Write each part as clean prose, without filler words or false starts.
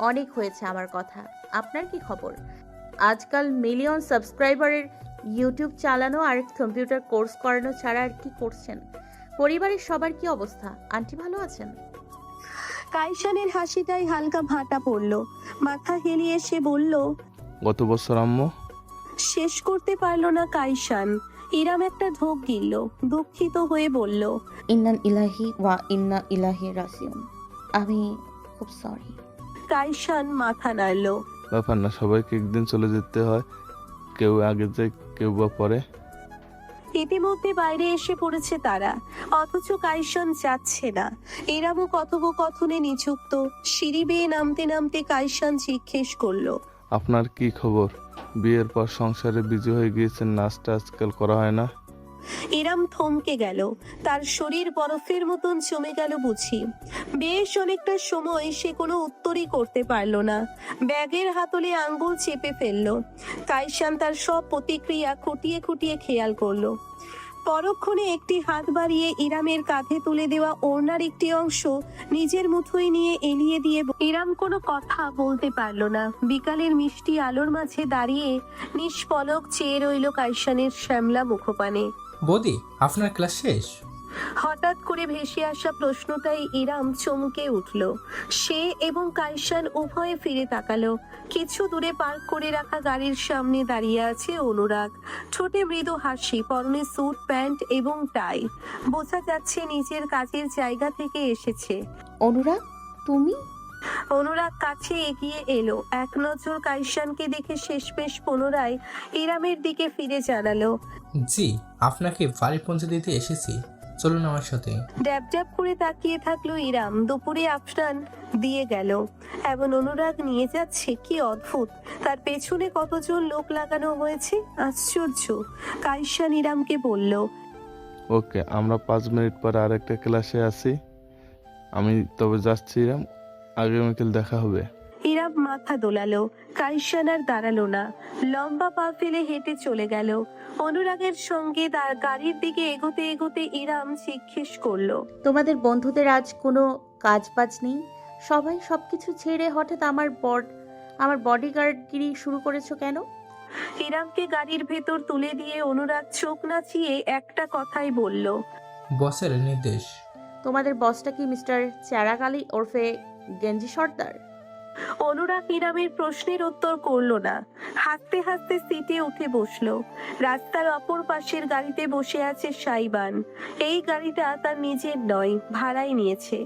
অনেক হয়েছে আমার কথা। আপনার কি খবর? আজকাল মিলিয়ন সাবস্ক্রাইবারের ইউটিউব চালানো আর কম্পিউটার কোর্স করানো ছাড়া আর কি করছেন? পরিবারের সবার কি অবস্থা? আন্টি ভালো আছেন? কাইসানের হাসিটাই হালকা ভাটা পড়ল। মাথা হেলিয়ে সে বলল। গত বছর আম্মু। শেষ করতে পারল না কাইসান। ইরাম একটা ঢোক গিলল, দুঃখিত হয়ে বলল। ইন্নান ইলাহি ওয়া ইন্না ইলাহি রাজিউন। আমি খুব সরি। কাইসান মাথা নাড়ল। ব্যাপার না, সবাইকে একদিন চলে যেতে হয়, কেউ আগে যায় কেউ বা পরে। ইতিমধ্যে বাইরে এসে পড়েছে তারা, অথচ কাইসান যাচ্ছে না। ইরামও কথোপকথনে নিযুক্ত। সিঁড়ি বেয়ে নামতে নামতে কাইসান জিজ্ঞেস করলো। আপনার কি খবর? বিয়ের পর সংসারে বিজি হয়ে গিয়েছেন, নাচটা আজকাল করা হয় না? ইরাম থমকে গেল। তার শরীর বরফের মতন জমে গেল বুঝি। বেশ অনেকটা সময় সে কোনো উত্তরই করতে পারল না। ব্যাগের হাতলে আঙ্গুল চেপে ফেলল। কাইসান তার সব প্রতিক্রিয়া খুঁটিয়ে খুঁটিয়ে খেয়াল করলো। পরক্ষণে একটি হাত বাড়িয়ে ইরামের কাঁধে তুলে দেওয়া ওড়নার একটি অংশ নিজের মুঠোয় নিয়ে এলিয়ে দিয়ে ইরাম কোনো কথা বলতে পারল না। বিকালের মিষ্টি আলোর মাঝে দাঁড়িয়ে নিষ্পলক চেয়ে রইল কাইসানের শ্যামলা মুখপানে। বৌদি, আপনার ক্লাস শেষ? হঠাৎ করে ভেসে আসা প্রশ্নটাই ইরাম চমকে উঠল। সে এবং কাইসান উভয়ে ফিরে তাকালো। কিছু দূরে পার্ক করে রাখা গাড়ির সামনে দাঁড়িয়ে আছে অনুরাগ। ঠোঁটে মৃদু হাসি, পরনে স্যুট প্যান্ট এবং টাই। বোঝা যাচ্ছে নিজের কাজের জায়গা থেকে এসেছে। অনুরাগ, তুমি? অনুরাগ কাছে এগিয়ে এলো, এক নজর কাইসানকে দেখে শেষমেশ পুনরায় ইরামের দিকে ফিরে জানালো। জি, আপনাকে বাড়ি পৌঁছে দিতে এসেছি, চলুন আমার সাথে। ড্যাব ড্যাব করে তাকিয়ে থাকলো ইরাম। দুপুরে আফরান দিয়ে গেল, এমন অনুরাগ নিয়ে যাচ্ছে, কি অদ্ভুত। তার পেছনে কতজন লোক লাগানো হয়েছে, আশ্চর্য। কাইসান ইরামকে বলল। ওকে, আমরা 5 মিনিট পরে আরেকটা ক্লাসে আছি। আমি তবে যাচ্ছি। আগামীকাল দেখা হবে। ইরাম মাথা দোলালো। কাইসান আর দাঁড়ালো না, লম্বা পা ফেলে হেঁটে চলে গেল। অনুরাগের সঙ্গে তার গাড়ির দিকে এগোতে এগোতে ইরাম জিজ্ঞেস করলো। তোমাদের বন্ধুদের আজ কোনো কাজ বাজ নেই? সবাই সবকিছু ছেড়ে হঠাৎ আমার বডিগার্ডগিরি শুরু করেছো কেন? ইরামকে গাড়ির ভেতর তুলে দিয়ে অনুরাগ চোখ নাচিয়ে একটা কথাই বলল। বসের নির্দেশ। তোমাদের বসটা কি মিস্টার চারাকালি ওরফে গেঞ্জি সর্দার? অনুরাগ ইরামের প্রশ্নের উত্তর করলো না। হাসতে হাসতে সিটে উঠে বসলো। রাস্তার অপর পাশের গাড়িতে বসে আছে সাইবান। এই গাড়িটা তার নিজের নয়, ভাড়ায় নিয়েছে।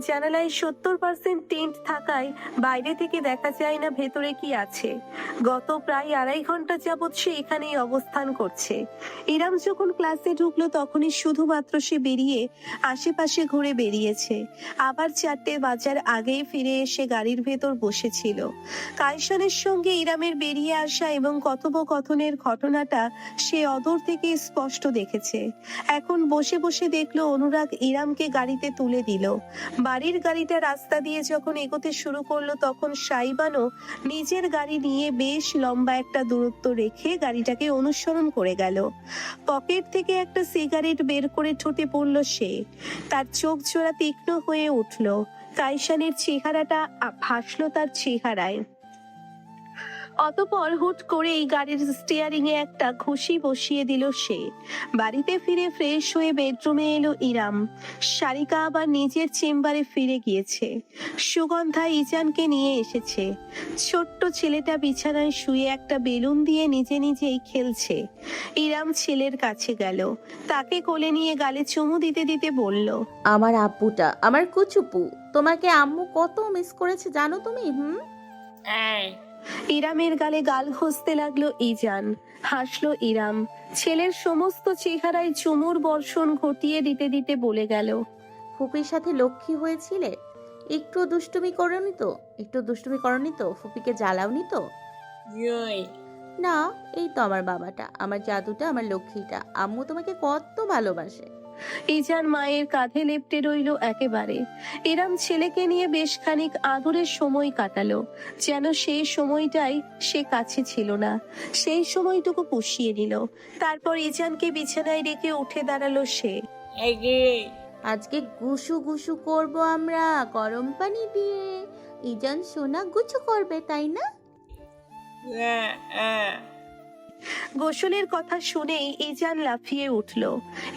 জানালায় 70% টিন্ট থাকায় বাইরে থেকে দেখা যায় না ভেতরে কি আছে। গত প্রায় 2.5 ঘন্টা যাবৎ সে এখানেই অবস্থান করছে। ইরাম যখন ক্লাসে ঢুকলো তখনই শুধুমাত্র সে বেরিয়ে আশেপাশে ঘুরে বেরিয়েছে। আবার 4টে বাজার আগেই ফিরে এসে গাড়ির ভেতর বসেছিল। কাইসানের সঙ্গে ইরামের বেরিয়ে আসা এবং কথোপকথনের ঘটনাটা সে অদূর থেকে স্পষ্ট দেখেছে। এখন বসে বসে দেখলো অনুরাগ ইরামকে গাড়িতে তুলে দিল। বাড়ির গাড়িটা রাস্তা দিয়ে যখন এগোতে শুরু করলো তখন সাইবানও নিজের গাড়ি নিয়ে বেশ লম্বা একটা দূরত্ব রেখে গাড়িটাকে অনুসরণ করে গেল। পকেট থেকে একটা সিগারেট বের করে ঠোঁটে পড়ল সে। তার চোখ জোড়া তীক্ষ্ণ হয়ে উঠল। কাইসানের চেহারাটা ভাসলো তার চেহারায়। অতঃপর হুট করে এই গাড়ির স্টিয়ারিং এ একটা ঘুষি বসিয়ে দিল সে। বাড়িতে ফিরে ফ্রেশ হয়ে বেডরুমে এলো ইরাম। সারিকা আবার নিজের চেম্বারে ফিরে গিয়েছে। সুগন্ধা ইজানকে নিয়ে এসেছে। ছোট্ট ছেলেটা বিছানায় শুয়ে একটা বেলুন দিয়ে নিজে নিজেই খেলছে। ইরাম ছেলের কাছে গেল, তাকে কোলে নিয়ে গালে চুমু দিতে দিতে বলল। আমার আব্বুটা, আমার কুচুপু, তোমাকে আম্মু কত মিস করেছে জানো তুমি? ইরামের গালে গাল ঘষতে লাগলো ইজান। হাসলো ইরাম। ছেলের সমস্ত চেহারায় চুমুর বর্ষণ ঘটিয়ে দিতে দিতে বলে গেল। ফুপির সাথে লক্ষ্মী হয়েছিলে? একটু দুষ্টুমি করনি তো? ফুপিকে জ্বালাওনি তো? না, এই তো আমার বাবাটা, আমার জাদুটা, আমার লক্ষ্মীটা। আম্মু তোমাকে কত ভালোবাসে। ইজান মায়ের কাঁধে লেপ্টে রইল একেবারে। ইরাম ছেলেকে নিয়ে বেশ খানিক আদরের সময় কাটালো, যেন সেই সময়টাই সে কাছে ছিল না। সেই সময়টুকু পুষিয়ে নিল। তারপর ইজানকে বিছানায় রেখে উঠে দাঁড়ালো সে। আজকে গুসু গুসু করব আমরা গরম পানি দিয়ে। ইজান সোনা গুছো করবে তাই না? গোসলের কথা শুনেই ইজান লাফিয়ে উঠল।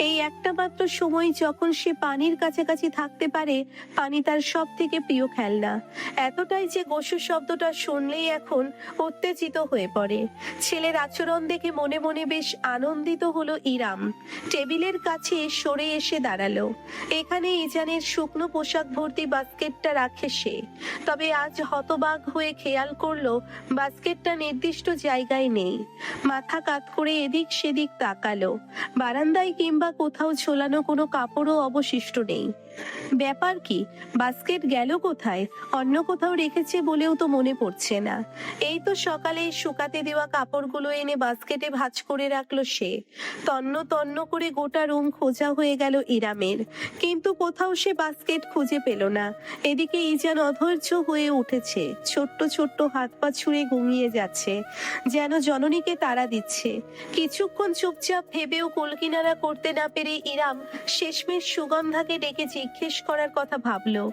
এই একটা মাত্র সময় যখন সে পানির কাছাকাছি থাকতে পারে, পানি তার সব থেকে প্রিয় খেলনা। এতটাই যে গোসল শব্দটা শুনলেই এখন উত্তেজিত হয়ে পড়ে। ছেলের আচরণ দেখে মনে মনে বেশ আনন্দিত হলো ইরাম। টেবিলের কাছে সরে এসে দাঁড়ালো। এখানে ইজানের শুকনো পোশাক ভর্তি বাস্কেটটা রাখে সে। তবে আজ হতবাক হয়ে খেয়াল করলো বাস্কেটটা নির্দিষ্ট জায়গায় নেই। মাথা কাত করে এদিক সেদিক তাকালো। বারান্দায় কিংবা কোথাও ঝোলানো কোনো কাপড়ও অবশিষ্ট নেই। ব্যাপার কি, বাস্কেট গেল কোথায়? অন্য কোথাও রেখেছে বলেও তো মনে পড়ছে না। এই তো সকালে শুকাতে দেওয়া কাপড়গুলো এনে বাস্কেটে ভাঁজ করে রাখলো সে। তন্ন তন্ন করে গোটা রুম খোঁজা হয়ে গেল ইরামের, কিন্তু কোথাও সে বাস্কেট খুঁজে পেল না। এদিকে ইজান অধৈর্য হয়ে উঠেছে, ছোট্ট ছোট্ট হাত পা ছুঁড়ে ঘুমিয়ে যাচ্ছে, যেন জননীকে তাড়া দিচ্ছে। কিছুক্ষণ চুপচাপ ভেবেও কুলকিনারা করতে না পেরে ইরাম শেষমেশ সুগন্ধাকে ডেকে জিজ্ঞেস করার কথা ভাবলো।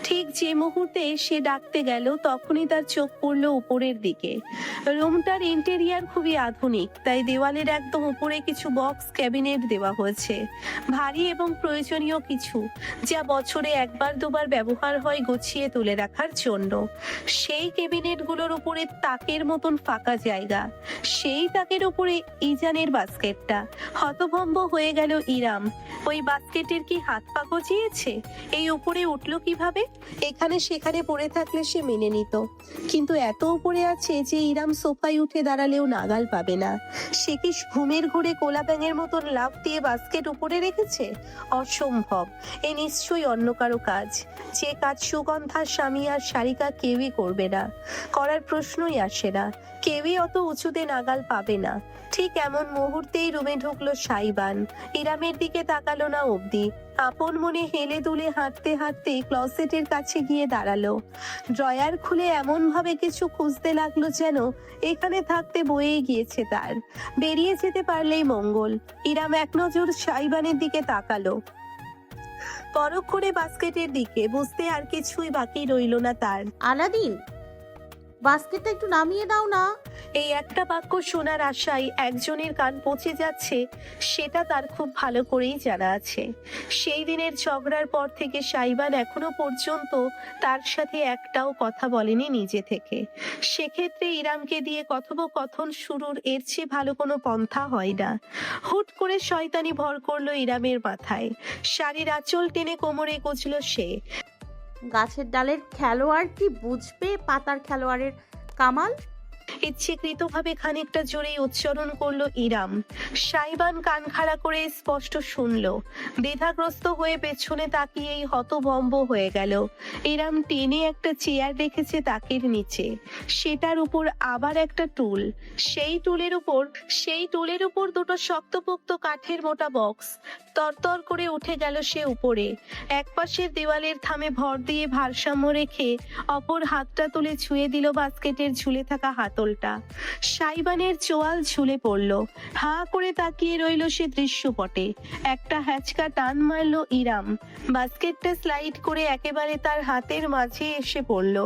ঠিক যে মুহূর্তে সে ডাকতে গেল তখনই তার চোখ পড়লো উপরের দিকে। রুমটার ইন্টেরিয়ার খুবই আধুনিক, তাই দেওয়ালের একদম উপরে কিছু বক্স ক্যাবিনেট দেওয়া হয়েছে, ভারী এবং প্রয়োজনীয় কিছু, যা বছরে একবার দুবার ব্যবহার হয় গুছিয়ে তুলে রাখার জন্য। সেই ক্যাবিনেটগুলোর উপরে তাকের মতন ফাঁকা জায়গা, সেই তাকের উপরে ইজানের বাস্কেটটা। হতভম্ব হয়ে গেল ইরাম। ওই বাস্কেটের কি হাত পা গজিয়েছে? এই উপরে উঠলো কিভাবে? এখানে সেখানে পড়ে থাকলে সে মেনে নিত, কিন্তু এত উপরে আছে যে ইরাম সোফায় উঠে দাঁড়ালেও নাগাল পাবে না। সে কি ঘুমের ঘোরে কোলা ব্যাঙের মতন লাফ দিয়ে বাস্কেট উপরে রেখেছে? অসম্ভব, এ নিশ্চয়ই অন্য কারো কাজ, যে কাজ সুগন্ধার স্বামী আর সারিকা কেউই করবে না, করার প্রশ্নই আসে না, কেউই অত উঁচুতে নাগাল পাবে না। ঠিক এমন মুহূর্তেই রুমে ঢুকলো সাইবান। ইরামের দিকে তাকালো না অবধি, আপন মনে হেলে দুলে হাঁটতে হাঁটতে ক্লসেটের কাছে গিয়ে দাঁড়ালো। ড্রয়ার খুলে এমন ভাবে কিছু খুঁজতে লাগলো যেন এখানে থাকতে বয়েই গিয়েছে তার, বেরিয়ে যেতে পারলেই মঙ্গল। ইরাম এক নজর সাইবানের দিকে তাকালো, পরখ করে বাস্কেটের দিকে, বুঝতে আর কিছুই বাকি রইল না তার। আলাদিন, বাস্কেটটা একটু নামিয়ে দাও না। এই একটা বাক্য শোনার আশায় একজনের কান পচে যাচ্ছে, সেটা তার খুব ভালো করেই জানা আছে। সেই দিনের ঝগড়ার পর থেকে সাইবান এখনো পর্যন্ত তার সাথে একটাও কথা বলেনি নিজে থেকে। সেক্ষেত্রে ইরামকে দিয়ে কথোপকথন শুরুর এর চেয়ে ভালো কোনো পন্থা হয় না। হুট করে শয়তানি ভর করলো ইরামের মাথায়। শাড়ির আঁচল টেনে কোমরে গুজল সে। গাছের ডালের খেলোয়াড় কি বুঝবে পাতার খেলোয়াড়ের কামাল? ইচ্ছেকৃতভাবে খানিকটা জোরেই উচ্চারণ করলো ইরাম। সাইবান কান খাড়া করে স্পষ্ট শুনলো। দ্বিধাগ্রস্ত হয়ে পেছনে তাকিয়েই হতভম্ব হয়ে গেল। ইরাম টেনে একটা চেয়ার রেখেছে তাকের নিচে, সেটার উপর আবার একটা টুল, সেই টুলের উপর দুটো শক্তপোক্ত কাঠের মোটা বক্স। তরতর করে উঠে গেল সে উপরে। এক পাশের দেওয়ালের থামে ভর দিয়ে ভারসাম্য রেখে অপর হাতটা তুলে ছুঁয়ে দিল বাস্কেটের ঝুলে থাকা হাতলটা। সাইবানের চোয়াল ঝুলে পড়ল। হাঁ করে তাকিয়ে রইল সে দৃশ্যপটে। একটা হ্যাচকা টান মারল ইরাম, বাস্কেটটা স্লাইড করে একেবারে তার হাতের মাঝে এসে পড়ল।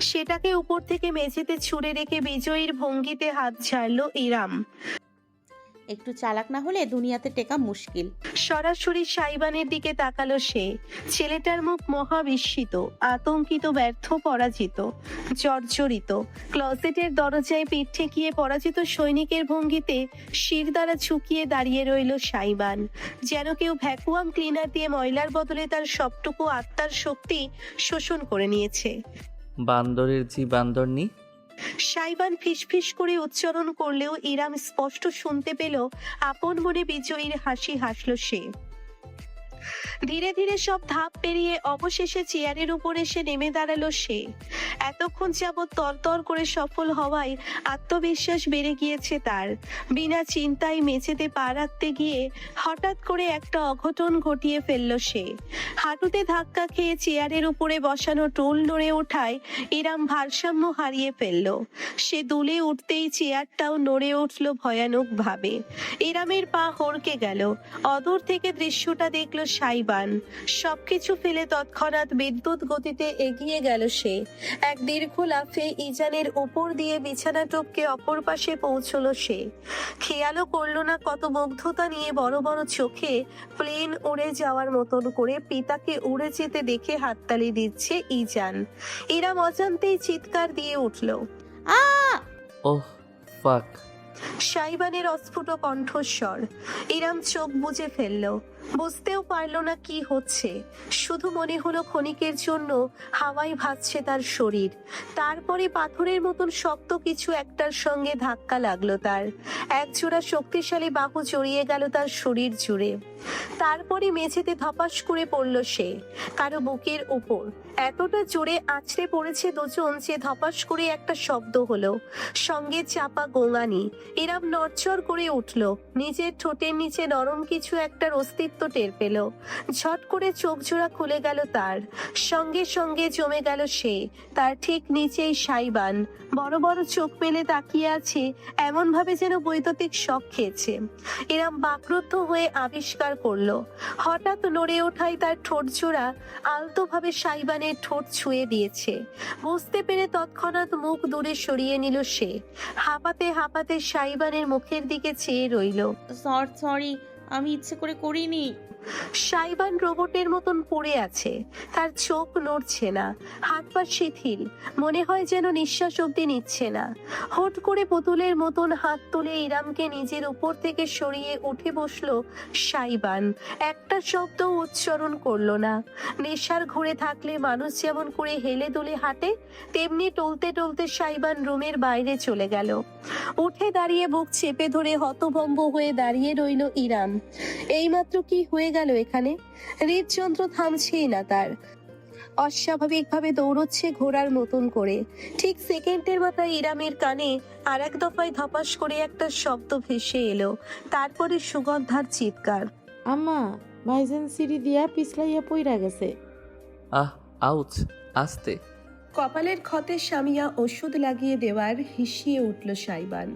সেটাকে উপর থেকে মেঝেতে ছুঁড়ে রেখে বিজয়ীর ভঙ্গিতে হাত ঝাড়ল ইরাম। একটু চালাক না হলে দুনিয়াতে টেকা মুশকিল। সরাসরি সাইবানের দিকে তাকালো সে। ছেলেটার মুখ মহা বিস্মিত, আতঙ্কিত, ব্যর্থ, পরাজিত, জর্জরিত। ক্লসেটের দরজায় পিঠ ঠেকিয়ে পরাজিত সৈনিকের ভঙ্গিতে শির দ্বারা ঝুঁকিয়ে দাঁড়িয়ে রইল সাইবান, যেন কেউ ভ্যাকুয়াম ক্লিনার দিয়ে ময়লার বদলে তার সবটুকু আত্মার শক্তি শোষণ করে নিয়েছে। বান্দরের জি বান্দরনি। সাইবান ফিসফিস করে উচ্চারণ করলেও ইরাম স্পষ্ট শুনতে পেল। আপন মনে বিজয়ীর হাসি হাসল সে। ধীরে ধীরে সব ধাপ পেরিয়ে অবশেষে চেয়ারের উপর এসে নেমে দাঁড়ালো সে। এতক্ষণ যাবৎ তরতর করে সফল হওয়ায় আত্মবিশ্বাস বেড়ে গিয়েছে তার। বিনা চিন্তায় মেঝেতে পা রাখতে গিয়ে হঠাৎ করে একটা অঘটন ঘটিয়ে ফেলল সে। হাঁটুতে ধাক্কা খেয়ে চেয়ারের উপরে বসানো টুল নড়ে ওঠায় ইরাম ভারসাম্য হারিয়ে ফেলল। সে দুলে উঠতেই চেয়ারটাও নড়ে উঠল ভয়ানক ভাবে। ইরামের পা হড়কে গেল। অদূর থেকে দৃশ্যটা দেখলো সাইবান। সবকিছু ফেলে তৎক্ষণাৎ বিদ্যুৎ গতিতে এগিয়ে গেল সে। এক দীর্ঘ লাফে ইজানের উপর দিয়ে বিছানা টপকে অপর পাশে পৌঁছলো সে। খেয়ালও করলো না কত মুগ্ধতা নিয়ে বড় বড় চোখে প্লেন উড়ে যাওয়ার মতন করে পিতাকে উড়ে যেতে দেখে হাততালি দিচ্ছে ইজান। ইরাম অজান্তেই চিৎকার দিয়ে উঠল। আ ওহ ফাক। সাইবানের অস্ফুট কণ্ঠস্বর। ইরাম চোখ বুজে ফেলল, বুঝতেও পারল না কি হচ্ছে। শুধু মনে হলো ক্ষণিকের জন্য হাওয়ায় ভাসছে তার শরীর। তারপরে পাথরের মতন শক্ত কিছু একটার সঙ্গে ধাক্কা লাগলো তার। একজোড়া শক্তিশালী বাহু জড়িয়ে গেল তার শরীর জুড়ে। তারপরে মেঝেতে ধপাস করে পড়ল সে কারো বুকের উপর। এতটা জোরে আছড়ে পড়েছে দুজন যে ধপাস করে একটা শব্দ হলো, সঙ্গে চাপা গোঙানি। ইরাম নড়চড় করে উঠল, নিজের ঠোঁটের নিচে নরম কিছু একটার অস্তিত্ব টের পেল। ঝট করে চোখ জোড়া খুলে গেল তার। সঙ্গে সঙ্গে জমে গেল সে। তার ঠিক নিচেই সাইবান বড় বড় চোখ মেলে তাকিয়ে আছে, এমন ভাবে যেন বৈদ্যুতিক শক খেয়েছে। ইরাম বাকরুদ্ধ হয়ে আবিষ্কার করলো, হঠাৎ নড়ে ওঠায় তার ঠোঁট জোড়া আলতোভাবে সাইবানের ঠোঁট ছুঁয়ে দিয়েছে। বুঝতে পেরে তৎক্ষণাৎ মুখ দূরে সরিয়ে নিল সে। হাঁপাতে হাঁপাতে সাইবানের মুখের দিকে চেয়ে রইল। সরি, আমি ইচ্ছে করে করিনি। সাইবান রোবটের মতন পড়ে আছে, তার চোখ নড়ছে না, হাত পা শিথিল, মনে হয় যেন নিঃশ্বাস অব্দি নিচ্ছে না। হুট করে পুতুলের মতন হাত তুলে ইরামকে নিজের উপর থেকে সরিয়ে উঠে বসলো সাইবান। একটা শব্দ উচ্চারণ করলো না। নেশার ঘুরে থাকলে মানুষ যেমন করে হেলে দুলে হাঁটে, তেমনি টলতে টলতে সাইবান রুমের বাইরে চলে গেল। উঠে দাঁড়িয়ে বুক চেপে ধরে হতভম্ব হয়ে দাঁড়িয়ে রইল ইরাম। এইমাত্র কি হয়ে গেল এখানে? হৃদযন্ত্র থামছেই না তার, অস্বাভাবিকভাবে দৌড়চ্ছে ঘোড়ার মতন করে। ঠিক সেকেন্ডের মাথায় ইরামের কানে আর এক দফায় ধপাস করে একটা শব্দ ভেসে এলো, তারপরে সুগন্ধার চিৎকার। আম্মা, ভাইজান সিঁড়ি দিয়া পিছলাইয়া পইরা গেছে। আহ আউচ, আস্তে। কপালের ক্ষতে স্বামীয়া ওষুধ লাগিয়ে দেওয়ার হিসিয়ে উঠল সাইবান।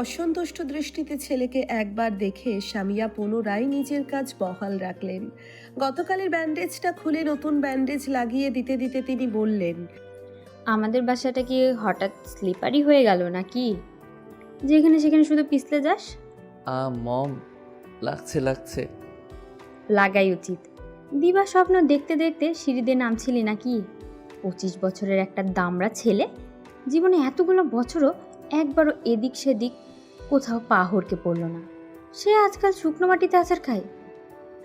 অসন্তুষ্ট দৃষ্টিতে ছেলেকে একবার দেখে স্বামীয়া পুনরায় নিজের কাজ বহাল রাখলেন। গতকালের ব্যান্ডেজটা খুলে নতুন ব্যান্ডেজ লাগিয়ে দিতে দিতে তিনি বললেন, আমাদের বাসাটা কি হঠাৎ স্লিপারি হয়ে গেল নাকি, যেখানে সেখানে শুধু পিছলে যাস? মম, লাগছে লাগছে। লাগাই উচিত। দিবা স্বপ্ন দেখতে দেখতে সিঁড়ি দিয়ে নামছিলি নাকি? 25 বছরের একটা দামড়া ছেলে জীবনে এতগুলো বছরও একবারও এদিক সেদিক কোথাও পা হড়কে পড়ল না। সে আজকাল শুকনো মাটিতে আছাড় খায়।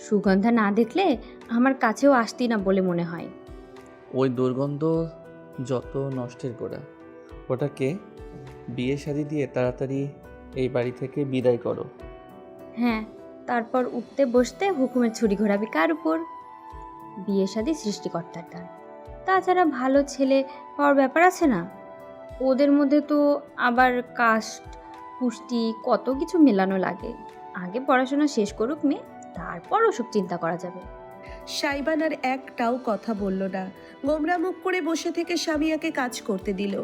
সুগন্ধা না দেখলে আমার কাছেও আসতি না বলে মনে হয়। ওই দুর্গন্ধ যত নষ্টের গোড়া। ওটাকে বিয়ে শাদী দিয়ে তাড়াতাড়ি এই বাড়ি থেকে বিদায় করো। হ্যাঁ, তারপর উঠতে বসতে হুকুমের ছুরি ঘোরাবি কার উপর? বিয়ে শাদী সৃষ্টিকর্তার দান। তাছাড়া ভালো ছেলে পাওয়ার ব্যাপার আছে না? ওদের মধ্যে তো আবার কাস্ট পুষ্টি কত কিছু মেলানো লাগে। আগে পড়াশোনা শেষ করুক মেয়ে, তারপর ওসব চিন্তা করা যাবে। সাইবান আর একটাও কথা বলল না। গোমরা মুখ করে বসে থেকে স্বামীয়াকে কাজ করতে দিল।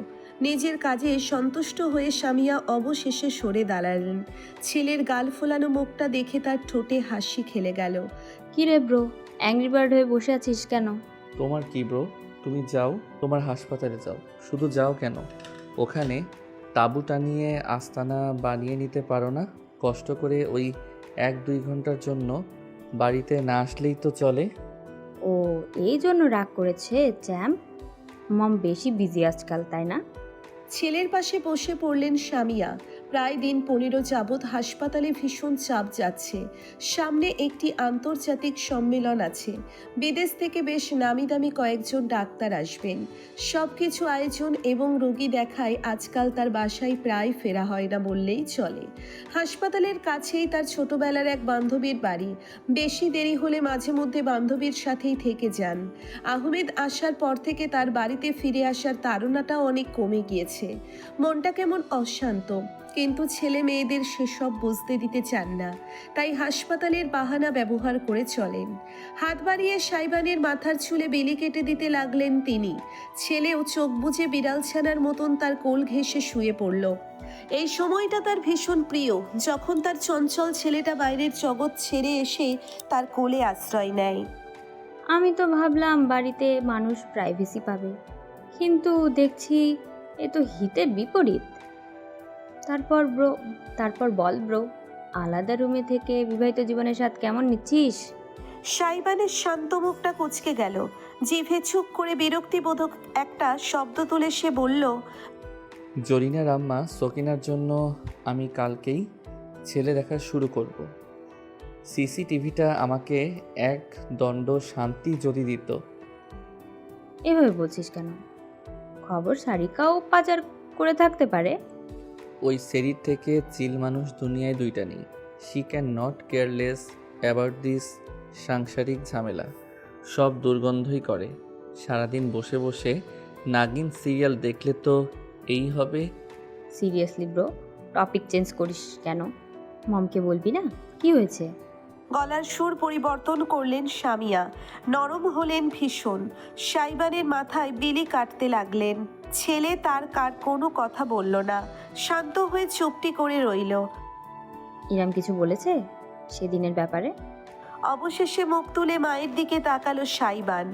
নিজের কাজে সন্তুষ্ট হয়ে স্বামীয়া অবশেষে সরে দাঁড়ালেন। ছেলের গাল ফোলানো মুখটা দেখে তার ঠোঁটে হাসি খেলে গেল। কি রে ব্রো, অ্যাংরি বার্ড হয়ে বসে আছিস কেন? তোমার কি ব্রো, তুমি যাও, তোমার হাসপাতালে যাও। শুধু যাও কেন, ওখানে তাঁবু টানিয়ে আস্তানা বানিয়ে নিতে পারো না? কষ্ট করে ওই 1-2 ঘন্টার জন্য বাড়িতে না আসলেই তো চলে। ও এই জন্য রাগ করেছে চ্যাম্প। মম বেশি বিজি আজকাল, তাই না? ছেলের পাশে বসে পড়লেন স্বামীয়া। প্রায় দিন 15 যাবৎ হাসপাতালে ভীষণ চাপ যাচ্ছে। সামনে একটি আন্তর্জাতিক সম্মেলন আছে। বিদেশ থেকে বেশ নামি দামি কয়েকজন ডাক্তার আসবেন। সব কিছু আয়োজন এবং রোগী দেখায় আজকাল তার বাসায় প্রায় ফেরা হয় না বললেই চলে। হাসপাতালের কাছেই তার ছোটবেলার এক বান্ধবীর বাড়ি। বেশি দেরি হলে মাঝে মধ্যে বান্ধবীর সাথেই থেকে যান। আহমেদ আসার পর থেকে তার বাড়িতে ফিরে আসার তাড়নাটাও অনেক কমে গিয়েছে। মনটা কেমন অশান্ত, কিন্তু ছেলে মেয়েদের সেসব বুঝতে দিতে চান না, তাই হাসপাতালের বাহানা ব্যবহার করে চলেন। হাত বাড়িয়ে সাইবানের মাথার চুলে বেলি কেটে দিতে লাগলেন তিনি। ছেলেও চোখ বুজে বিড়াল ছানার মতন তার কোল ঘেঁষে শুয়ে পড়ল। এই সময়টা তার ভীষণ প্রিয়, যখন তার চঞ্চল ছেলেটা বাইরের জগৎ ছেড়ে এসে তার কোলে আশ্রয় নেয়। আমি তো ভাবলাম বাড়িতে মানুষ প্রাইভেসি পাবে, কিন্তু দেখছি এ তো হিতের বিপরীত। তারপর বল ব্রো, আলাদা রুমে থেকে বিবাহিত জীবনের স্বাদ কেমন নিচ্ছিস? সাইবানের শান্ত মুখটা কুঁচকে গেল, জিভে চুপ করে বিরক্তিবোধক একটা শব্দ তুলে সে বলল, জরিনার আম্মা সকিনার জন্য আমি কালকেই ছেলে দেখা শুরু করব। সিসিটিভিটা আমাকে এক দণ্ড শান্তি যদি দিত। এভাবে বলছিস কেন? খবর সারিকাও পাচার করে থাকতে পারে। ওই সেরির থেকে চিল মানুষ দুনিয়ায় দুইটা নেই। She can not careless about this সাংসারিক ঝামেলা। সব দুর্গন্ধই করে। সারাদিন বসে বসে নাগিন সিরিয়াল দেখলে তো এই হবে। সিরিয়াসলি ব্রো, টপিক চেঞ্জ করিস কেন? মমকে বলবি না? কি হয়েছে? গলার সুর পরিবর্তন করলেন সামিয়া, নরম হলেন ভীষণ। সাইবানের মাথায় বিলি কাটতে লাগলেন। ছেলে তার কার কোনো কথা বলল না, শান্ত হয়ে চুপটি করে রইল। ইরাম কিছু বলেছে সেদিনের ব্যাপারে? অবশেষে মুখ তুলে মায়ের দিকে তাকালো সাইবান।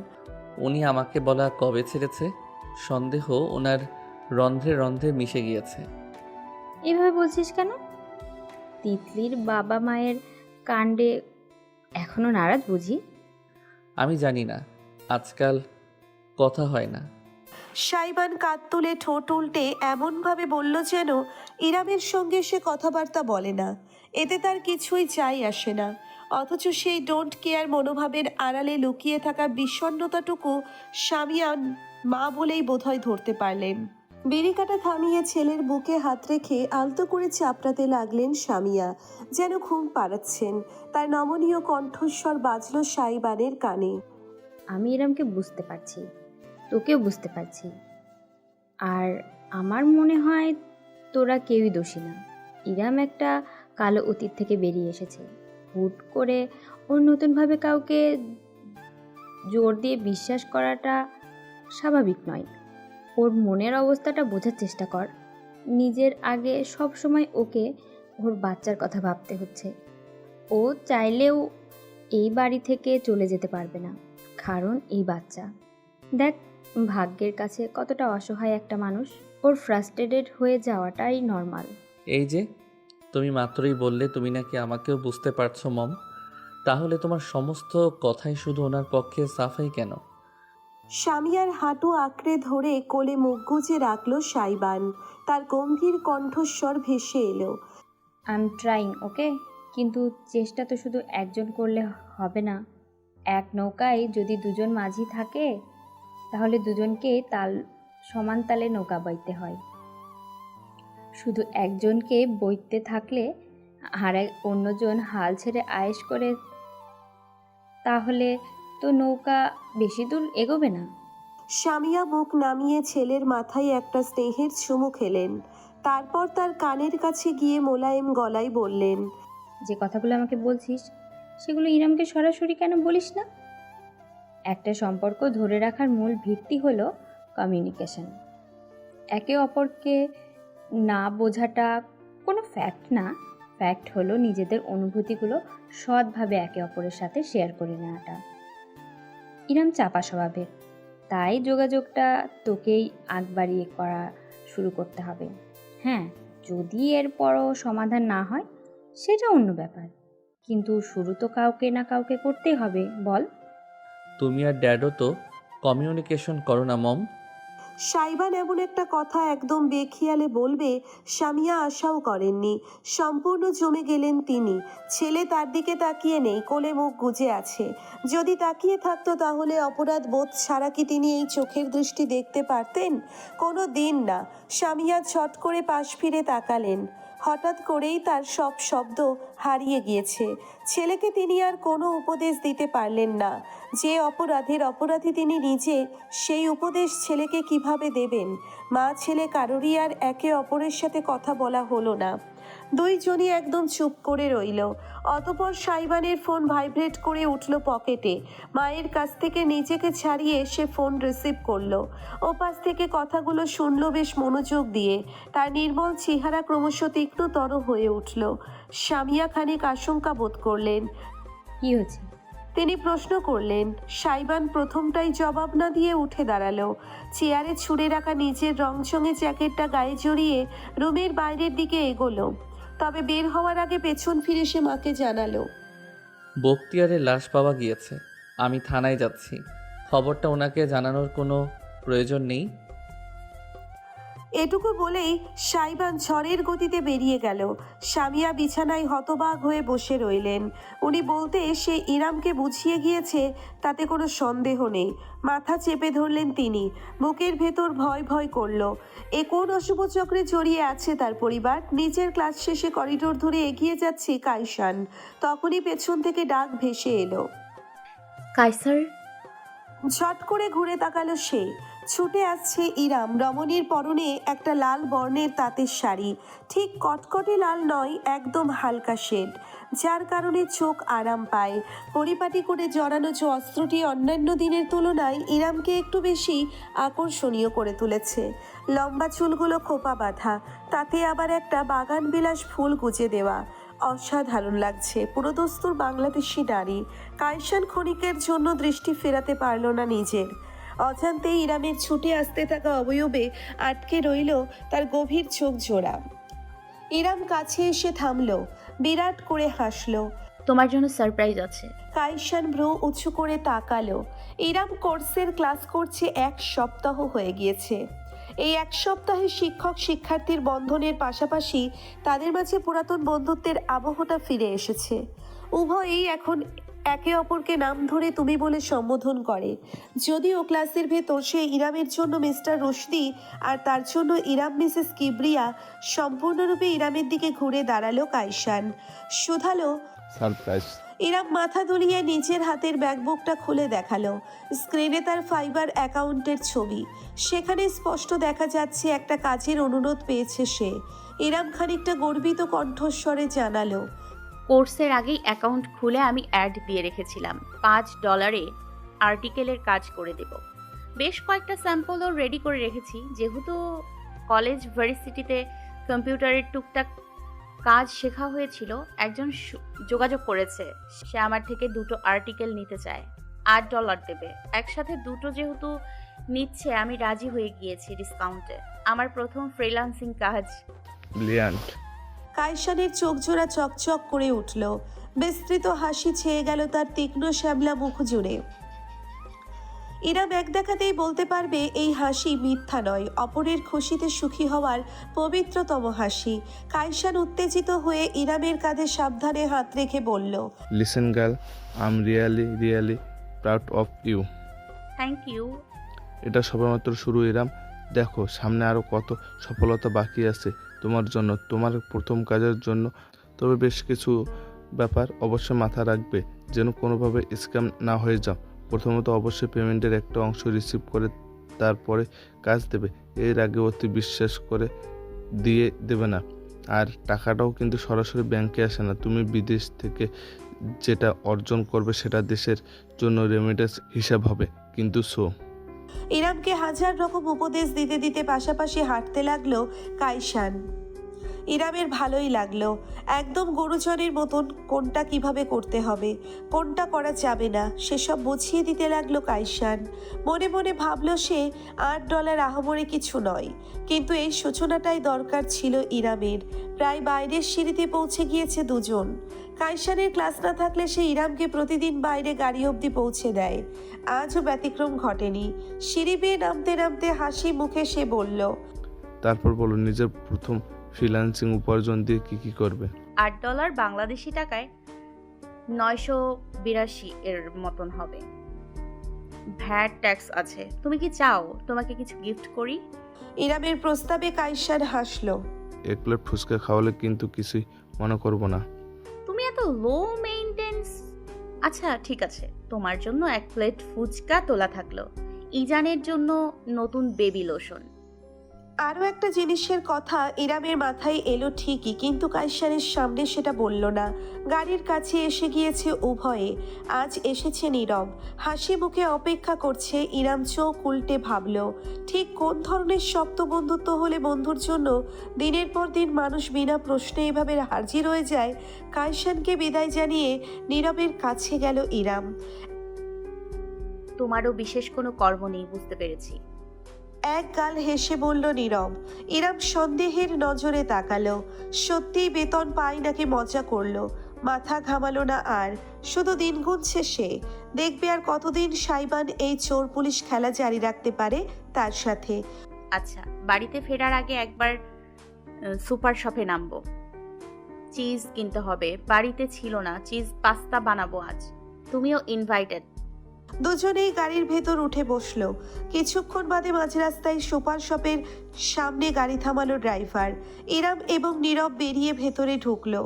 উনি আমাকে বলা কবে ছেড়েছে? সন্দেহ ওনার রন্ধ্রে রন্ধ্রে মিশে গিয়েছে। এভাবে বলছিস কেন? তিতলির বাবা মায়ের কাণ্ডে এখনো নারাজ বুঝি? আমি জানি না, আজকাল কথা হয় না। সাইবান কাঁধ তুলে ঠোঁট উল্টে এমনভাবে বলল যেন ইরামের সঙ্গে সে কথাবার্তা বলে না, এতে তার কিছুই যায় আসে না। অথচ সেই ডোন্ট কেয়ার মনোভাবের আড়ালে লুকিয়ে থাকা বিষণ্ণতাটুকু সামিয়া মা বলেই বোধহয় ধরতে পারলেন। বিড়িকাটা থামিয়ে ছেলের বুকে হাত রেখে আলতো করে চাপড়াতে লাগলেন সামিয়া, যেন ঘুম পাড়াচ্ছেন। তার নমনীয় কণ্ঠস্বর বাজল সাইবানের কানে। আমি ইরামকে বুঝতে পারছি, তোকেও বুঝতে পারছি, আর আমার মনে হয় তোরা কেউই দোষী না। ইরাম একটা কালো অতীত থেকে বেরিয়ে এসেছে। হুট করে ওর নতুনভাবে কাউকে জোর দিয়ে বিশ্বাস করাটা স্বাভাবিক নয়। ওর মনের অবস্থাটা বোঝার চেষ্টা কর। নিজের আগে সব সময় ওকে ওর বাচ্চার কথা ভাবতে হচ্ছে। ও চাইলেও এই বাড়ি থেকে চলে যেতে পারবে না, কারণ এই বাচ্চা। দেখ ভাগ্যের কাছে কতটা অসহায় একটা মানুষ। ওর ফ্রাস্ট্রেটেড হয়ে যাওয়াটাই নর্মাল। এই যে তুমি মাত্রই বললে তুমি নাকি আমাকেও বুঝতে পারছো মম, তাহলে তোমার সমস্ত কথাই শুধু ওনার পক্ষে সাফাই কেন? সামিয়ার হাঁটু আঁকড়ে ধরে কোলে মুখ গুজে রাখল সাইবান। তার গম্ভীর কণ্ঠস্বর ভেসে এলো। আই এম ট্রাইং, ওকে? কিন্তু চেষ্টা তো শুধু একজন করলে হবে না। এক নৌকায় যদি দুজন মাঝি থাকে, তাহলে দুজনকে সমান তালে নৌকা বইতে হয়। শুধু একজনকে বইতে থাকলে আর অন্যজন হাল ছেড়ে আয়েশ করে, তাহলে তো নৌকা বেশি দূর এগোবে না। সামিয়া মুখ নামিয়ে ছেলের মাথায় একটা স্নেহের চুমু খেলেন। তারপর তার কানের কাছে গিয়ে মোলায়েম গলায় বললেন, যে কথাগুলো আমাকে বলছিস সেগুলো ইরামকে সরাসরি কেন বলিস না? একটা সম্পর্ক ধরে রাখার মূল ভিত্তি হলো কমিউনিকেশন। একে অপরকে না বোঝাটা কোনো ফ্যাক্ট না। ফ্যাক্ট হলো নিজেদের অনুভূতিগুলো সৎভাবে একে অপরের সাথে শেয়ার করে নেওয়াটা। ইরাম চাপা স্বভাবের, তাই যোগাযোগটা তোকেই আগ বাড়িয়ে করা শুরু করতে হবে। হ্যাঁ, যদি এরপরও সমাধান না হয় সেটা অন্য ব্যাপার, কিন্তু শুরু তো কাউকে না কাউকে করতেই হবে, বল? তুমি আর ড্যাডও তো কমিউনিকেশন করো না মম। সাইবান এমন একটা কথা একদম বেখিয়ালে বলবে সামিয়া আশাও করেননি। সম্পূর্ণ জমে গেলেন তিনি। ছেলে তার দিকে তাকিয়ে নেই, কোলে মুখ গুজে আছে। যদি তাকিয়ে থাকতো তাহলে অপরাধ বোধ ছাড়া কি তিনি এই চোখের দৃষ্টি দেখতে পারতেন? কোনো দিন না। সামিয়া ছট করে পাশ ফিরে তাকালেন। হঠাৎ করেই তার সব শব্দ হারিয়ে গিয়েছে। ছেলেকে তিনি আর কোনো উপদেশ দিতে পারলেন না। যে অপরাধের অপরাধী তিনি নিজে, সেই উপদেশ ছেলেকে কিভাবে দেবেন? মা ছেলে কারোরই আর একে অপরের সাথে কথা বলা হলো না। দুইজনই একদম চুপ করে রইল। অতঃপর সাইবানের ফোন ভাইব্রেট করে উঠল পকেটে। মায়ের কাছ থেকে নিজেকে ছাড়িয়ে সে ফোন রিসিভ করলো। ওপাশ থেকে কথাগুলো শুনল বেশ মনোযোগ দিয়ে। তার নির্মল চেহারা ক্রমশ তীক্ষ্ণতর হয়ে উঠল। সামিয়া খানিক আশঙ্কা বোধ করলেন। কি হয়েছে? তিনি প্রশ্ন করলেন। সাইবান প্রথমটাই জবাব না দিয়ে উঠে দাঁড়ালো। চেয়ারে ছুঁড়ে রাখা নিজের রংচঙে জ্যাকেটটা গায়ে জড়িয়ে রুমের বাইরের দিকে এগোলো। তবে বের হওয়ার আগে পেছন ফিরে সে মাকে জানালো। বখতিয়ারের লাশ পাওয়া গিয়েছে। আমি থানায় যাচ্ছি। খবরটা ওনাকে জানানোর কোনো প্রয়োজন নেই। এটুকু বলেই সাইবান ঝড়ের গতিতে বেরিয়ে গেল। সামিয়া বিছানায় হতবাক হয়ে বসে রইলেন। উনি বলতে সে ইরামকে বুঝিয়ে গিয়েছে তাতে কোনো সন্দেহ নেই। মাথা চেপে ধরলেন তিনি। বুকের ভেতর ভয় ভয় করল। এ কোন অশুভ চক্রে জড়িয়ে আছে তার পরিবার? নিজের ক্লাস শেষে করিডোর ধরে এগিয়ে যাচ্ছে কাইসান। তখনই পেছন থেকে ডাক ভেসে এলো। কায়সার। ঝট করে ঘুরে তাকালো সে। ছুটে আসছে ইরাম। রমণীর পরনে একটা লাল বর্ণের তাঁতের শাড়ি, ঠিক কটকটে লাল নয়, একদম হালকা শেড, যার কারণে চোখ আরাম পায়। পরিপাটি করে জড়ানো অস্ত্রটি অন্যান্য দিনের তুলনায় ইরামকে একটু বেশি আকর্ষণীয় করে তুলেছে। লম্বা চুলগুলো খোপা বাঁধা, তাতে আবার একটা বাগান বিলাস ফুল গুজে দেওয়া। অসাধারণ লাগছে। পুরোদস্তুর বাংলাদেশি নারী। কাইসান ক্ষণিকের জন্য দৃষ্টি ফেরাতে পারল না নিজের। অজান্তেই ইরামের ছুটে আসতে থাকা অবয়বে আটকে রইল তার গভীর চোখ জোড়া। ইরাম কাছে এসে থামল, বিরাট করে হাসলো। তোমার জন্য সারপ্রাইজ আছে। কাইসান ভ্রু উঁচু করে তাকালো। ইরাম কোর্সের ক্লাস করছে 1 সপ্তাহ হয়ে গিয়েছে। এই 1 সপ্তাহে শিক্ষক শিক্ষার্থীর বন্ধনের পাশাপাশি তাদের মাঝে পুরাতন বন্ধুত্বের আবহটা ফিরে এসেছে। উভয়েই এখন একে অপরকে নাম ধরে তুমি বলে সম্বোধন করে। যদিও ক্লাসের ভেতর সে ইরামের জন্য মিস্টার রশদি আর তার জন্য ইরাম মিসেস কিবরিয়া। সম্পূর্ণরূপে ইরামের দিকে ঘুরে দাঁড়ালো কাইসান। শুধালো, সারপ্রাইজ। ইরাম মাথা দুলিয়ে নিজের হাতের ব্যাগবুকটা খুলে দেখালো। স্ক্রিনে তার ফাইবার অ্যাকাউন্টের ছবি। সেখানে স্পষ্ট দেখা যাচ্ছে একটা কাজের অনুরোধ পেয়েছে সে। ইরাম খানিকটা গর্বিত কণ্ঠস্বরে জানালো, কোর্সের আগেই অ্যাকাউন্ট খুলে আমি অ্যাড দিয়ে রেখেছিলাম। $5 আর্টিকেলের কাজ করে দেব। বেশ কয়েকটা স্যাম্পলও রেডি করে রেখেছি। যেহেতু কলেজ ভার্সিটিতে কম্পিউটারের টুকটাক কাজ শেখা হয়েছিল, একজন যোগাযোগ করেছে। সে আমার থেকে 2টো আর্টিকেল নিতে চায়। $8 দেবে। একসাথে 2টো যেহেতু নিচ্ছে, আমি রাজি হয়ে গিয়েছি ডিসকাউন্টে। আমার প্রথম ফ্রিল্যান্সিং কাজ। ব্রিলিয়ান্ট। কাইসানের চোখ জোড়া চকচক করে উঠল। বিস্তৃত হাসি ছেয়ে গেল তার তীক্ষ্ণ শ্যামলা মুখ জুড়ে। ইরাম এক দেখাতেই বলতে পারবে এই হাসি মিথ্যা নয়, অপরের খুশিতে সুখী হওয়ার পবিত্রতম হাসি। কাইসান উত্তেজিত হয়ে ইরামের কাঁধে সাবধানে হাত রেখে বলল, listen girl, I am really proud of you. Thank you. এটা সবেমাত্র শুরু ইরাম। দেখো সামনে আরও কত সফলতা বাকি আছে তোমার জন্য, তোমার প্রথম কাজের জন্য। তবে বেশ কিছু ব্যাপার অবশ্যই মাথায় রাখবে, যেন কোনোভাবে স্ক্যাম না হয়ে যাও। প্রথমত অবশ্যই পেমেন্টের একটা অংশ রিসিভ করে তারপরে কাজ দেবে। এর আগে অতি বিশ্বাস করে দিয়ে দেবে না। আর টাকাটাও কিন্তু সরাসরি ব্যাংকে আসে না। তুমি বিদেশ থেকে যেটা অর্জন করবে সেটা দেশের জন্য রেমিটেন্স হিসাব হবে কিন্তু। ইরামকে হাজার রকম উপদেশ দিতে দিতে পাশাপাশি হাঁটতে লাগলো কাইসান। ইরামের ভালোই লাগলো। একদম গুরুজনের মতন কোনটা কিভাবে করতে হবে, কোনটা করা যাবে না, সেসব বুঝিয়ে দিতে লাগলো কাইসান। মনে মনে ভাবলো সে $8 আহামরি কিছু নয়, কিন্তু এই সূচনাটাই দরকার ছিল ইরামের। প্রায় বাইরের সিঁড়িতে পৌঁছে গিয়েছে দুজন। কাইসানের ক্লাস না থাকলে সে ইরামকে প্রতিদিন বাইরে গাড়ি অবধি পৌঁছে দেয়। আজও ব্যতিক্রম ঘটেনি। সিঁড়ি বেয়ে নামতে নামতে হাসি মুখে সে বলল, তারপর বলো নিজের প্রথম ফ্রিল্যান্সিং উপার্জন দিয়ে কি করবে? $8 বাংলাদেশি টাকায় 982 এর মতন হবে। ভ্যাট ট্যাক্স আছে। তুমি কি চাও তোমাকে কিছু গিফট করি? ইরামের প্রস্তাবে কাইসান হাসলো। 1 প্লেট ফুচকা খাওয়ালে কিন্তু কিছুই মনে করব না। তুমি এত লো মেইনটেন্স। আচ্ছা ঠিক আছে, তোমার জন্য 1 প্লেট ফুচকা তোলা থাকলো। ইজানের জন্য নতুন বেবি লোশন। আরও একটা জিনিসের কথা ইরামের মাথায় এলো ঠিকই, কিন্তু কাইসারের সামনে সেটা বলল না। গাড়ির কাছে এসে গিয়েছে উভয়ে। আজ এসেছে নীরব, হাসি মুখে অপেক্ষা করছে। ইরাম চোখ উল্টে ভাবল, ঠিক কোন ধরনের শক্ত বন্ধুত্ব হলে বন্ধুর জন্য দিনের পর দিন মানুষ বিনা প্রশ্নে এভাবে হাজির হয়ে যায়। কাইসানকে বিদায় জানিয়ে নীরবের কাছে গেল ইরাম। তোমারও বিশেষ কোনো কর্ম নেই, বুঝতে পেরেছি। এক গাল হেসে বলল নীরব। ইরাম সন্দেহের নজরে তাকালো। সত্যিই বেতন পায় নাকি মজা করলো। মাথা ঘামালো না আর, শুধু দিন গুনছে সে। দেখবে আর কতদিন সাইবান এই চোর পুলিশ খেলা জারি রাখতে পারে তার সাথে। আচ্ছা, বাড়িতে ফেরার আগে একবার সুপার শপে নামবো। চিজ কিনতে হবে, বাড়িতে ছিল না। চিজ পাস্তা বানাবো আজ, তুমিও ইনভাইটেড। দুজনেই গাড়ির ভেতর উঠে বসলো। কিছুক্ষণ বাদে মাঝ রাস্তায় সুপার শপের সামনে গাড়ি থামালো ড্রাইভার। ইরাম এবং নীরব বেরিয়ে ভেতরে ঢুকলো।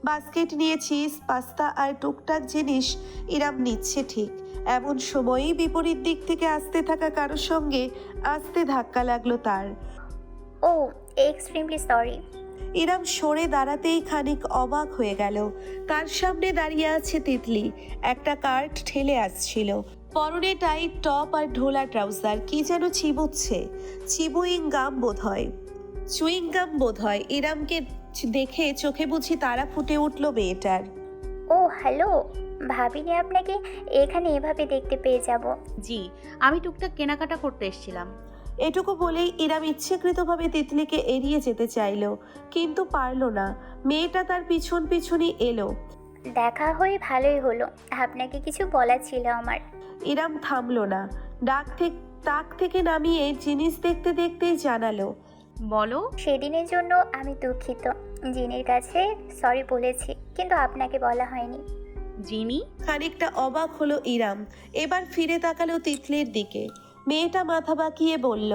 বাস্কেট নিয়ে চিজ, পাস্তা আর টুকটাক জিনিস ইরাম নিচ্ছে ঠিক এমন সময়েই বিপরীত দিক থেকে আসতে থাকা কারোর সঙ্গে আস্তে ধাক্কা লাগলো তার। ও, এক্সট্রিমলি সরি। ইরাম সরে দাঁড়াতেই খানিক অবাক হয়ে গেল। তার সামনে দাঁড়িয়ে আছে তিতলি, একটা কার্ট ঠেলে আসছিল। পরনে টাইট টপ আর ঢোলা ট্রাউজার, কি যেন চিবুচ্ছে। চুইংগাম বোধ হয়। ইরামকে দেখে চোখে বুঝি তারা ফুটে উঠল মেয়েটার। ও হ্যালো, ভাবিনি আপনাকে এখানে এভাবে দেখতে পেয়ে যাব। জি, আমি টুকটাক কেনাকাটা করতে এসেছিলাম। এটুকু বলেই ইরাম ইচ্ছাকৃতভাবে তিতলিকে এড়িয়ে যেতে চাইল, কিন্তু পারল না। মেয়েটা তার পিছন পিছনই এলো। দেখা হয়ে ভালোই হলো, আপনাকে কিছু বলার ছিল আমার। ইরাম থামলো না, তাক থেকে নামিয়ে জিনিস দেখতে দেখতেই জানালো, বলো। সেদিনের জন্য আমি দুঃখিত। জিনির কাছে সরি বলেছি, কিন্তু আপনাকে বলা হয়নি। জিনি? খানিকটা অবাক হলো ইরাম। এবার ফিরে তাকালো তিতলির দিকে। মেয়েটা মাথা বাঁকিয়ে বলল,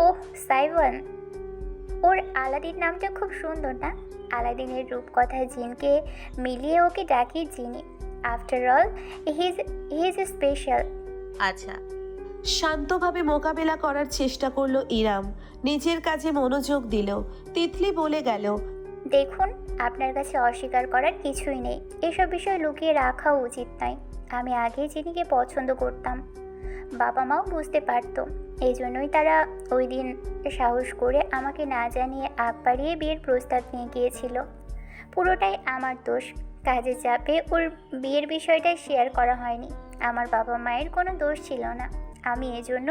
ওহ সাইওয়ান, ওর আলাদিন নামটা খুব সুন্দর না? আলাদিনের রূপকথায় জিনকে মিলিয়ে ওকে ডাকি Genie. After all he is special. আচ্ছা। শান্তভাবে মোকাবেলা করার চেষ্টা করলো ইরাম, নিজের কাজে মনোযোগ দিল। তিতলি বলে গেল, দেখুন, আপনার কাছে অস্বীকার করার কিছুই নেই। এসব বিষয় লুকিয়ে রাখা উচিত নয়। আমি আগে জিনিকে পছন্দ করতাম, বাবা মাও বুঝতে পারতো। এই জন্যই তারা ওই দিন সাহস করে আমাকে না জানিয়ে আগ বাড়িয়ে বিয়ের প্রস্তাব নিয়ে গিয়েছিল। পুরোটাই আমার দোষ। কাজের চাপে ওর বিয়ের বিষয়টা শেয়ার করা হয়নি। আমার বাবা মায়ের কোনো দোষ ছিল না। আমি এজন্য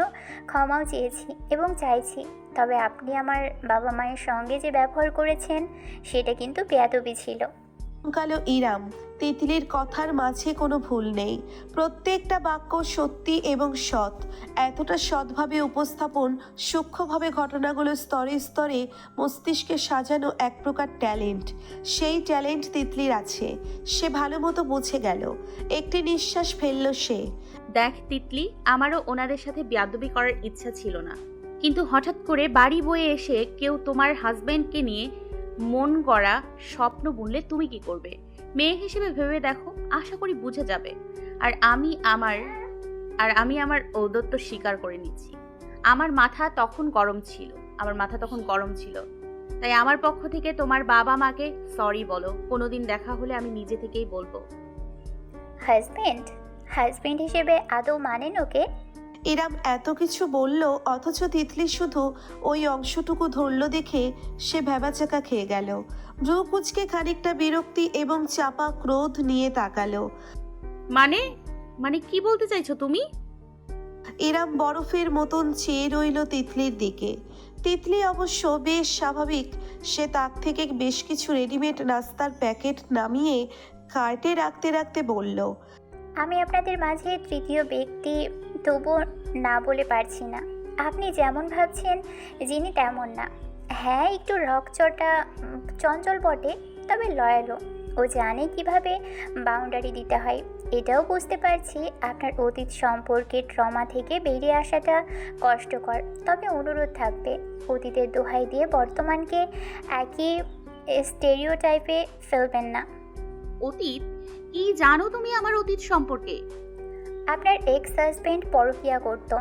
ক্ষমাও চেয়েছি এবং চাইছি। তবে আপনি আমার বাবা মায়ের সঙ্গে যে ব্যবহার করেছেন সেটা কিন্তু বেয়াদবি ছিল। কালো ইরাম। তিতলির কথার মাঝে কোনো ভুল নেই, প্রত্যেকটা বাক্য সত্যি এবং সৎ। এতটা সৎভাবে উপস্থাপন, সূক্ষ্মভাবে ঘটনাগুলো স্তরে স্তরে মস্তিষ্কে সাজানো এক প্রকার ট্যালেন্ট। সেই ট্যালেন্ট তিতলির আছে, সে ভালো মতো বুঝে গেল। একটি নিঃশ্বাস ফেলল সে। দেখ তিতলি, আমারও ওনাদের সাথে বেয়াদবি করার ইচ্ছা ছিল না, কিন্তু হঠাৎ করে বাড়ি বয়ে এসে কেউ তোমার হাজবেন্ডকে নিয়ে মন গড়া স্বপ্ন বুনলে তুমি কি করবে? মেয়ে হিসেবে ভেবে দেখো, আশা করি বুঝে যাবে। আর আমি আমার ঔদ্ধত্য স্বীকার করে নিচ্ছি। আমার মাথা তখন গরম ছিল। তাই আমার পক্ষ থেকে তোমার বাবা মাকে সরি বলো। কোনোদিন দেখা হলে আমি নিজে থেকেই বলবো। হাজবেন্ড হিসেবে আদৌ মানেন ওকে? ইরাম এত কিছু বলল, অথচ তিতলি শুধু ওই অংশটুকু ধরল দেখে সে ভ্যাবাচাকা খেয়ে গেল। ভ্রু কুঁচকে খানিকটা বিরক্তি এবং চাপা ক্রোধ নিয়ে তাকালো। মানে কি বলতে চাইছো তুমি? ইরাম বরফের মতন চেয়ে রইল তিতলির দিকে। তিতলি অবশ্য বেশ স্বাভাবিক। সে তাক থেকে বেশ কিছু রেডিমেড নাস্তার প্যাকেট নামিয়ে কার্টে রাখতে রাখতে বলল, আমি আপনাদের মাঝে তৃতীয় ব্যক্তি, তবু না বলে পারছি না। আপনি যেমন ভাবছেন যিনি তেমন না। হ্যাঁ, একটু রকচটা, চঞ্চল বটে, তবে লয়ালও। ও জানে কিভাবে বাউন্ডারি দিতে হয়। এটাও বুঝতে পারছি আপনার অতীত সম্পর্কে ট্রমা থেকে বেরিয়ে আসাটা কষ্টকর। তবে অনুরোধ থাকবে, অতীতের দোহাই দিয়ে বর্তমানকে একই স্টেরিওটাইপে ফেলবেন না। অতীত? কি জানো তুমি আমার অতীত সম্পর্কে? আপনার এক্স হাজবেন্ড পরকীয়া করত,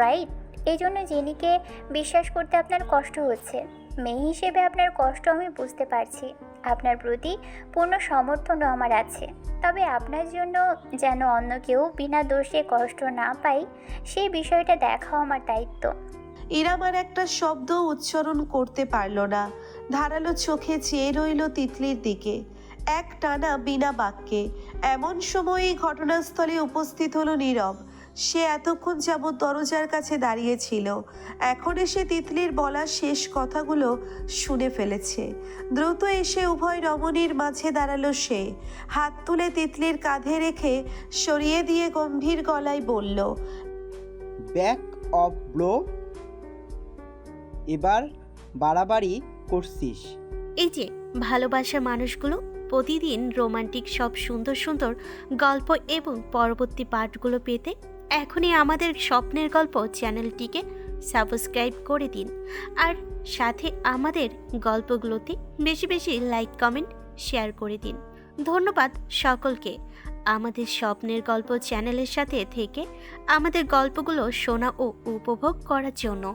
রাইট? এই জন্য জেনিকে বিশ্বাস করতে আপনার কষ্ট হচ্ছে। মেয়ে হিসেবে আপনার কষ্ট আমি বুঝতে পারছি। আপনার প্রতি পূর্ণ সমর্থনও আমার আছে। তবে আপনার জন্য যেন অন্য কেউ বিনা দোষে কষ্ট না পায়, সেই বিষয়টা দেখাও আমার দায়িত্ব। ইরাম আর একটা শব্দ উচ্চারণ করতে পারল না। ধারালো চোখে চেয়ে রইল তিতলির দিকে, এক টানা বিনা বাক্যে। এমন সময়ই ঘটনাস্থলে উপস্থিত হলো নীরব। সে এতক্ষণ যাবৎ দরজার কাছে দাঁড়িয়েছিল, এখন এসে তিতলির বলা শেষ কথাগুলো শুনে ফেলেছে। দ্রুত এসে উভয় রমণীর মাঝে দাঁড়ালো সে। হাত তুলে তিতলির কাঁধে রেখে সরিয়ে দিয়ে গম্ভীর গলায় বলল, ব্যাক অফ ব্লো, এবার বাড়াবাড়ি করছিস। এই যে ভালোবাসার মানুষগুলো, প্রতিদিন রোমান্টিক সব সুন্দর সুন্দর গল্প এবং পরবর্তী পার্টগুলো পেতে এখনই আমাদের স্বপ্নের গল্প চ্যানেলটিকে সাবস্ক্রাইব করে দিন, আর সাথে আমাদের গল্পগুলোতে বেশি বেশি লাইক কমেন্ট শেয়ার করে দিন। ধন্যবাদ সকলকে আমাদের স্বপ্নের গল্প চ্যানেলের সাথে থেকে আমাদের গল্পগুলো শোনা ও উপভোগ করার জন্য।